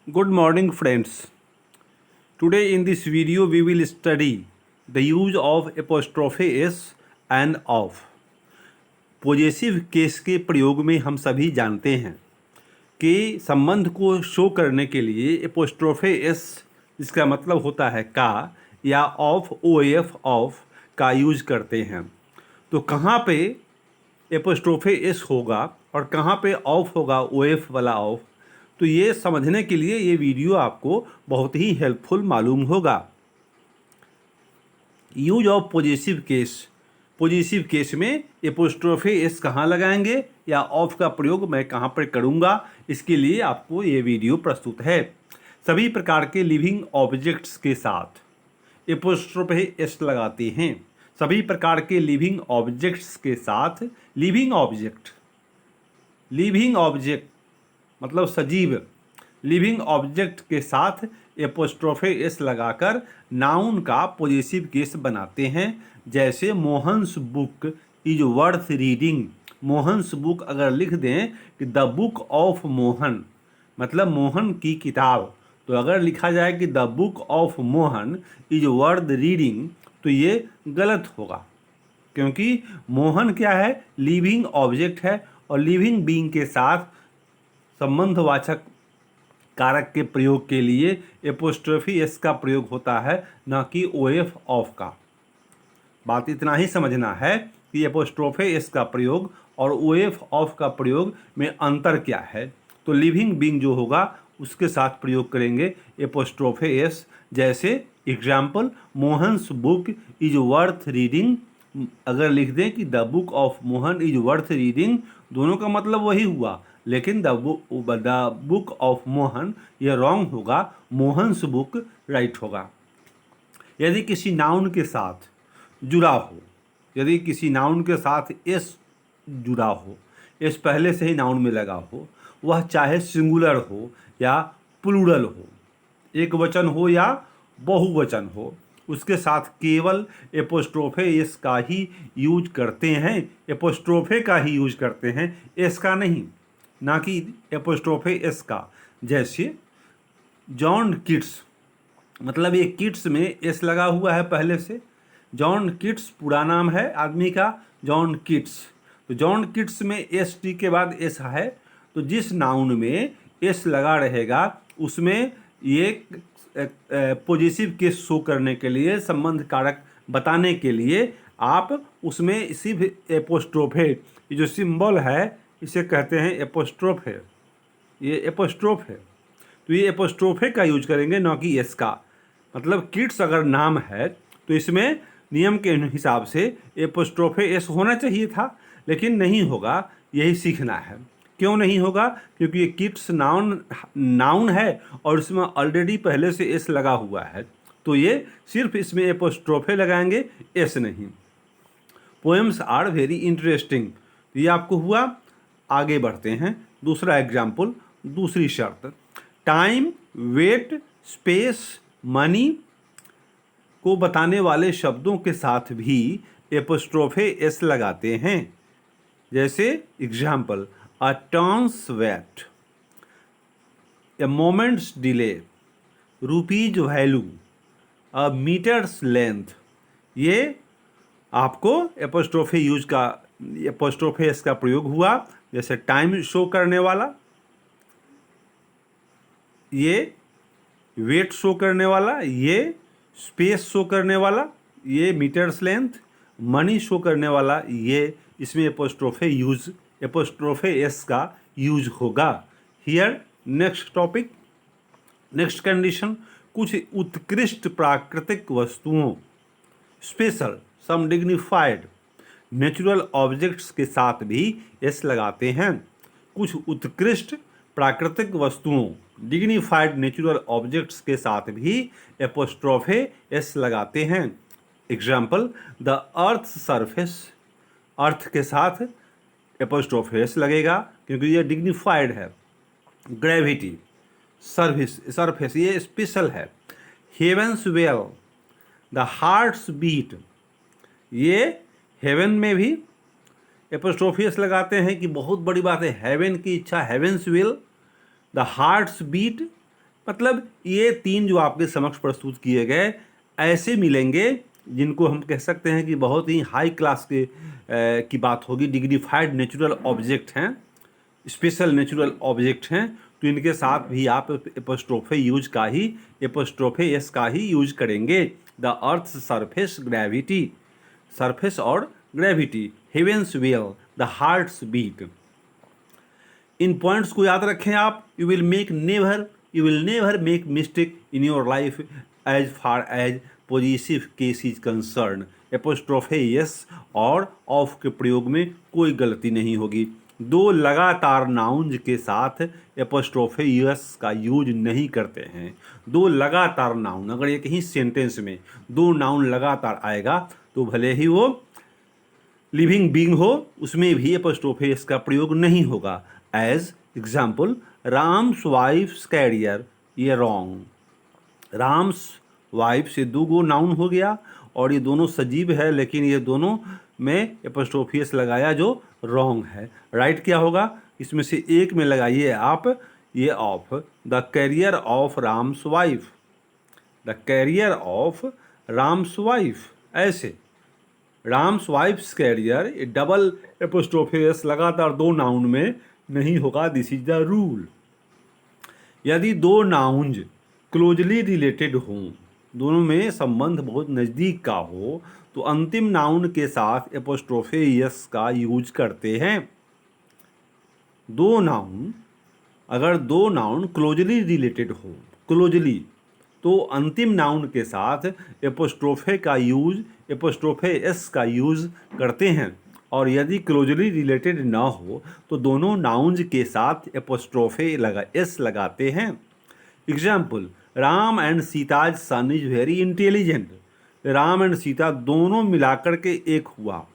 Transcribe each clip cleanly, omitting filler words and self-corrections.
Good morning, friends. Today in this video we will study the use of apostrophe s and of. Possessive case के प्रयोग में हम सभी जानते हैं कि संबंध को शो करने के लिए एपोस्ट्रोफे एस, जिसका मतलब होता है का, या ऑफ ओ एफ ऑफ का यूज करते हैं। तो कहाँ पे एपोस्ट्रोफे एस होगा और कहाँ पे ऑफ होगा, ओ एफ वाला ऑफ, तो ये समझने के लिए ये वीडियो आपको बहुत ही हेल्पफुल मालूम होगा। यूज ऑफ पॉजेसिव केस में एपोस्ट्रोफे एस कहाँ लगाएंगे या ऑफ का प्रयोग मैं कहाँ पर करूँगा, इसके लिए आपको ये वीडियो प्रस्तुत है। सभी प्रकार के लिविंग ऑब्जेक्ट्स के साथ एपोस्ट्रोफे एस लगाते हैं। सभी प्रकार के लिविंग ऑब्जेक्ट्स के साथ लिविंग ऑब्जेक्ट मतलब सजीव, लिविंग ऑब्जेक्ट के साथ एपोस्ट्रोफे एस लगाकर नाउन का पॉजेसिव केस बनाते हैं। जैसे Mohan's book is worth reading. Mohan's book अगर लिख दें कि द बुक ऑफ मोहन, मतलब मोहन की किताब, तो अगर लिखा जाए कि the book of Mohan is worth reading, तो ये गलत होगा, क्योंकि मोहन क्या है, लिविंग ऑब्जेक्ट है और लिविंग बीइंग के साथ संबंधवाचक कारक के प्रयोग के लिए एपोस्ट्रोफी एस का प्रयोग होता है, न कि ओ एफ ऑफ का। बात इतना ही समझना है कि एपोस्ट्रोफे एस का प्रयोग और ओ एफ ऑफ का प्रयोग में अंतर क्या है। तो लिविंग बीइंग जो होगा उसके साथ प्रयोग करेंगे एपोस्ट्रोफे एस। जैसे example, Mohan's book is worth reading, अगर लिख दें कि the book of Mohan is worth reading, दोनों का मतलब वही हुआ, लेकिन द बुक ऑफ मोहन ये रॉन्ग होगा, मोहन्स बुक राइट होगा। यदि किसी नाउन के साथ जुड़ा हो, यदि किसी नाउन के साथ एस जुड़ा हो, एस पहले से ही नाउन में लगा हो, वह चाहे सिंगुलर हो या प्लूरल हो, एक वचन हो या बहुवचन हो, उसके साथ केवल एपोस्ट्रोफे एस का ही यूज करते हैं, एपोस्ट्रोफे का ही यूज करते हैं, एस का नहीं, ना कि एपोस्ट्रोफे एस का। जैसे जॉन किड्स, मतलब ये किड्स में एस लगा हुआ है पहले से। जॉन किड्स पूरा नाम है आदमी का, जॉन किड्स, तो जॉन किड्स में एस टी के बाद एस है, तो जिस नाउन में एस लगा रहेगा उसमें ये पॉजिटिव केस शो करने के लिए, संबंध कारक बताने के लिए आप उसमें सिर्फ एपोस्ट्रोफे, ये जो सिंबल है इसे कहते हैं एपोस्ट्रोफ है, ये एपोस्ट्रोफ है, तो ये एपोस्ट्रोफे का यूज करेंगे, न कि एस का। मतलब किड्स अगर नाम है तो इसमें नियम के हिसाब से एपोस्ट्रोफे एस होना चाहिए था, लेकिन नहीं होगा, यही सीखना है। क्यों नहीं होगा? क्योंकि ये किड्स नाउन है और इसमें ऑलरेडी पहले से एस लगा हुआ है, तो ये सिर्फ इसमें एपोस्ट्रोफे लगाएंगे, एस नहीं। पोएम्स आर वेरी इंटरेस्टिंग, ये आपको हुआ। आगे बढ़ते हैं, दूसरा एग्जाम्पल, दूसरी शर्त। टाइम, वेट, स्पेस, मनी को बताने वाले शब्दों के साथ भी एपोस्ट्रोफे एस लगाते हैं। जैसे example, a turns wait, a moment's delay, rupees value, a metres length, ये आपको एपोस्ट्रोफे यूज का, एपोस्ट्रोफे एस का प्रयोग हुआ। जैसे टाइम शो करने वाला, ये वेट शो करने वाला, ये स्पेस शो करने वाला, ये मीटर्स लेंथ, मनी शो करने वाला, ये इसमें एपोस्ट्रोफे एस का यूज होगा। Here next topic, next condition, कुछ उत्कृष्ट प्राकृतिक वस्तुओं, स्पेशल सम डिग्निफाइड नेचुरल ऑब्जेक्ट्स के साथ भी एस लगाते हैं। कुछ उत्कृष्ट प्राकृतिक वस्तुओं, डिग्निफाइड नेचुरल ऑब्जेक्ट्स के साथ भी एपोस्ट्रोफे एस लगाते हैं। Example, the earth surface, earth के साथ एपोस्ट्रोफे एस लगेगा क्योंकि ये डिग्निफाइड है। ग्रेविटी, सरफेस ये स्पेशल है। Heaven's will, the hearts beat, ये हेवन में भी एपोस्ट्रोफी एस लगाते हैं कि बहुत बड़ी बात है, हेवन की इच्छा, heaven's will, the hearts beat, मतलब ये तीन जो आपके समक्ष प्रस्तुत किए गए ऐसे मिलेंगे जिनको हम कह सकते हैं कि बहुत ही हाई क्लास के की बात होगी, डिग्निफाइड नेचुरल ऑब्जेक्ट हैं, स्पेशल नेचुरल ऑब्जेक्ट हैं, तो इनके साथ भी आप एपोस्ट्रोफे एस का ही यूज करेंगे। The earth surface gravity, surface और gravity, heavens will, the hearts beat. इन पॉइंट्स को याद रखें आप। You will never make mistake in your life as far as positive case is concern. Apostrophe S और ऑफ के प्रयोग में कोई गलती नहीं होगी। दो लगातार नाउन्स के साथ एपोस्ट्रोफे यस का यूज नहीं करते हैं। दो लगातार नाउन, अगर एक ही सेंटेंस में दो नाउन लगातार आएगा तो भले ही वो लिविंग बीइंग हो, उसमें भी एपोस्ट्रोफे यस का प्रयोग नहीं होगा। As example, Ram's wife's career, ये रॉन्ग। राम्स वाइफ से दो गो नाउन हो गया और ये दोनों सजीव है, लेकिन ये दोनों में एपोस्ट्रोफे यस लगाया जो रॉन्ग है। राइट क्या होगा? इसमें से एक में लगाइए आप ये of, the carrier of Ram's wife, the carrier of Ram's wife. ऐसे राम्स वाइफ्स कैरियर, ये डबल एपोस्ट्रोफे यस लगातार दो नाउन में नहीं होगा। This is the rule. यदि दो नाउन्स क्लोजली रिलेटेड हों, दोनों में संबंध बहुत नज़दीक का हो, तो अंतिम नाउन के साथ एपोस्ट्रोफे यस का यूज करते हैं। दो नाउन, अगर दो नाउन क्लोजली रिलेटेड हो, क्लोजली, तो अंतिम नाउन के साथ एपोस्ट्रोफे यस का यूज करते हैं। और यदि क्लोजली रिलेटेड ना हो तो दोनों नाउन्स के साथ एपोस्ट्रोफे एस लगाते हैं। Example, Ram and Sita's son is very intelligent. Ram and Sita दोनों मिलाकर के एक हुआ,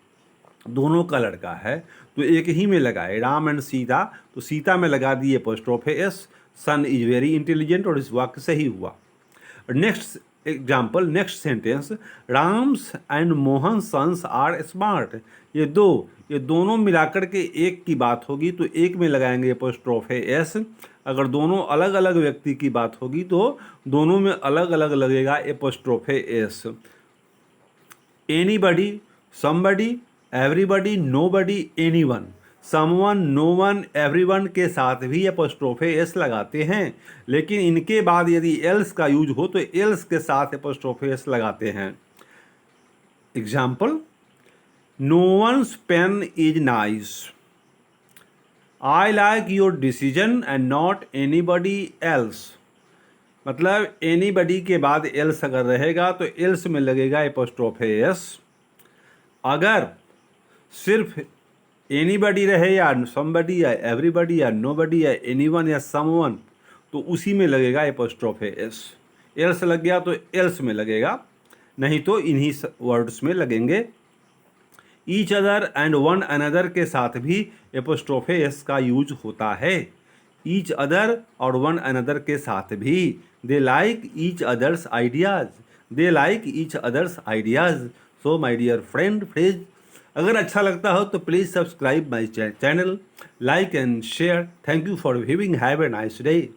दोनों का लड़का है तो एक ही में लगाए। राम एंड सीता, तो सीता में लगा दिए apostrophe s, son is very intelligent, और इस वाक्य सही हुआ। Next example, next sentence, Ram's and Mohan sons are smart. ये दोनों मिलाकर के एक की बात होगी तो एक में लगाएंगे एपोस्ट्रोफे एस। अगर दोनों अलग अलग व्यक्ति की बात होगी तो दोनों में अलग अलग लगेगा apostrophe s. Anybody, somebody, everybody, nobody, anyone, someone, no one, everyone के साथ भी एपोस्ट्रोफे एस लगाते हैं, लेकिन इनके बाद यदि एल्स का यूज हो तो एल्स के साथ एपोस्ट्रोफे एस लगाते हैं। Example, no one's pen is nice, I like your decision and not anybody else. मतलब एनीबडी के बाद एल्स अगर रहेगा तो एल्स में लगेगा एपोस्ट्रोफे एस। अगर सिर्फ एनीबडी रहे या समबडी या एवरीबडी या नोबडी या एनीवन या समवन तो उसी में लगेगा एपोस्ट्रोफे एस। एल्स लग गया तो एल्स में लगेगा, नहीं तो इन्हीं वर्ड्स में लगेंगे। Each other and one another के साथ भी एपोस्ट्रोफे एस का यूज होता है। ईच अदर और वन अनदर के साथ भी, they like each other's ideas, they like each other's ideas. So my dear friend, please अगर अच्छा लगता हो तो please subscribe my channel, like and share. Thank you for viewing, have a nice day.